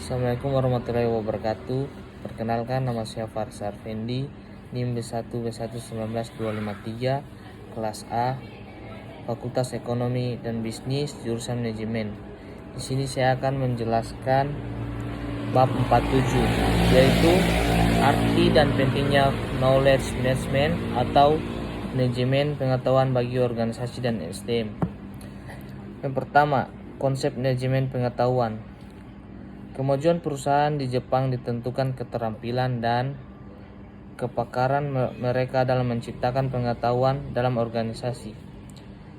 Assalamualaikum warahmatullahi wabarakatuh. Perkenalkan, nama saya Faris Arfendi, NIM B1B11953, kelas A, Fakultas Ekonomi dan Bisnis, jurusan Manajemen. Di sini saya akan menjelaskan bab 47, yaitu arti dan pentingnya knowledge management atau manajemen pengetahuan bagi organisasi dan SDM. Yang pertama, konsep manajemen pengetahuan. Kemajuan perusahaan di Jepang ditentukan keterampilan dan kepakaran mereka dalam menciptakan pengetahuan dalam organisasi.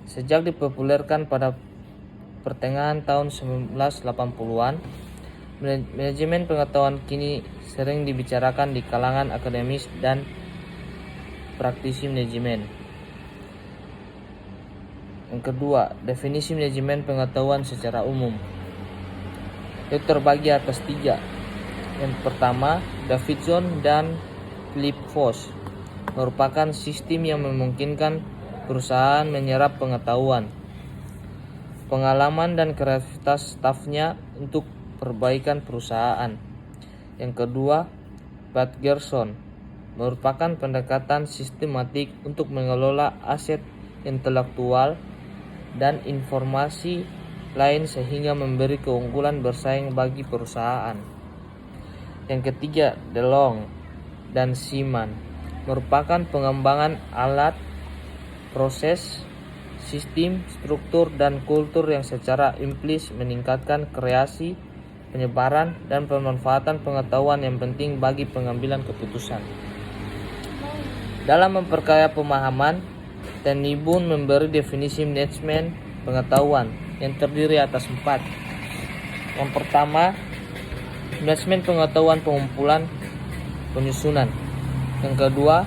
Sejak dipopulerkan pada pertengahan tahun 1980-an, manajemen pengetahuan kini sering dibicarakan di kalangan akademis dan praktisi manajemen. Yang kedua, definisi manajemen pengetahuan secara umum. Itu terbagi atas 3. Yang pertama, Davidson dan Philip Foss merupakan sistem yang memungkinkan perusahaan menyerap pengetahuan, pengalaman dan kreativitas stafnya untuk perbaikan perusahaan. Yang kedua, Pat Gerson merupakan pendekatan sistematik untuk mengelola aset intelektual dan informasi lain sehingga memberi keunggulan bersaing bagi perusahaan. Yang ketiga, DeLong dan Seaman merupakan pengembangan alat, proses, sistem, struktur, dan kultur yang secara implisit meningkatkan kreasi, penyebaran, dan pemanfaatan pengetahuan yang penting bagi pengambilan keputusan. Dalam memperkaya pemahaman, Tennyboon memberi definisi manajemen pengetahuan yang terdiri atas 4. Yang pertama, manajemen pengetahuan pengumpulan penyusunan. Yang kedua,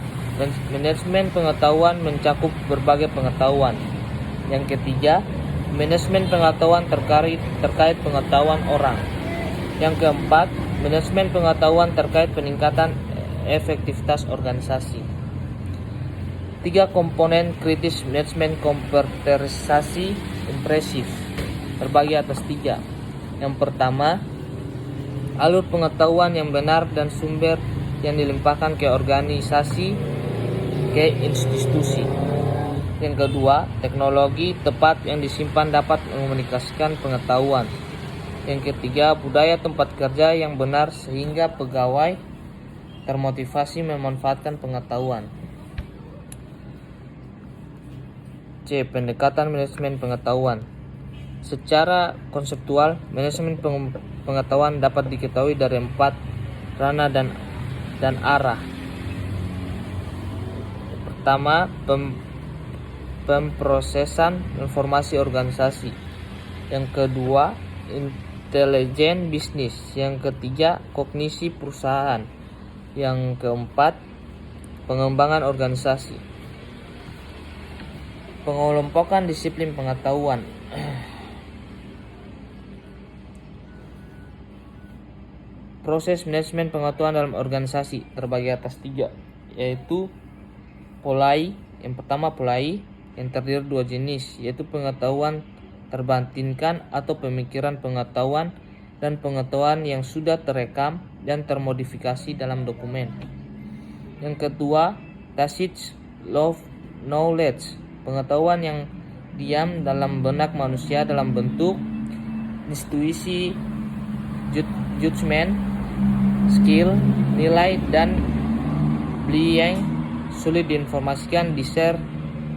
manajemen pengetahuan mencakup berbagai pengetahuan. Yang ketiga, manajemen pengetahuan terkait pengetahuan orang. Yang keempat, manajemen pengetahuan terkait peningkatan efektivitas organisasi. 3 komponen kritis manajemen komputerisasi impresif terbagi atas 3. Yang pertama, alur pengetahuan yang benar dan sumber yang dilimpahkan ke organisasi, ke institusi. Yang kedua, teknologi tepat yang disimpan dapat mengomunikasikan pengetahuan. Yang ketiga, budaya tempat kerja yang benar sehingga pegawai termotivasi memanfaatkan pengetahuan. C. Pendekatan manajemen pengetahuan. Secara konseptual, manajemen pengetahuan dapat diketahui dari 4 ranah dan arah. Pertama, pemprosesan informasi organisasi. Yang kedua, intelijen bisnis. Yang ketiga, kognisi perusahaan. Yang keempat, pengembangan organisasi. Pengelompokan disiplin pengetahuan. Proses manajemen pengetahuan dalam organisasi terbagi atas 3, yaitu polai. Yang pertama, polai yang terdiri 2 jenis, yaitu pengetahuan terbatinkan atau pemikiran pengetahuan dan pengetahuan yang sudah terekam dan termodifikasi dalam dokumen. Yang kedua, tacit knowledge, pengetahuan yang diam dalam benak manusia dalam bentuk intuisi, judgment, skill, nilai, dan belief sulit diinformasikan, di-share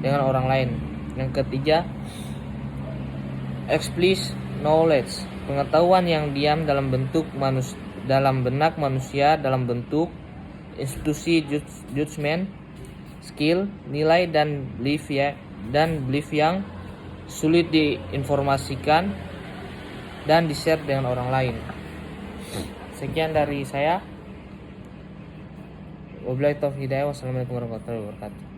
dengan orang lain. Yang ketiga, explicit knowledge, pengetahuan yang diam dalam benak manusia dalam bentuk institusi, judgment, skill, nilai, dan belief yang sulit diinformasikan dan di-share dengan orang lain. Sekian dari saya. Wabillahi taufiq hidayah. Wassalamualaikum warahmatullahi wabarakatuh.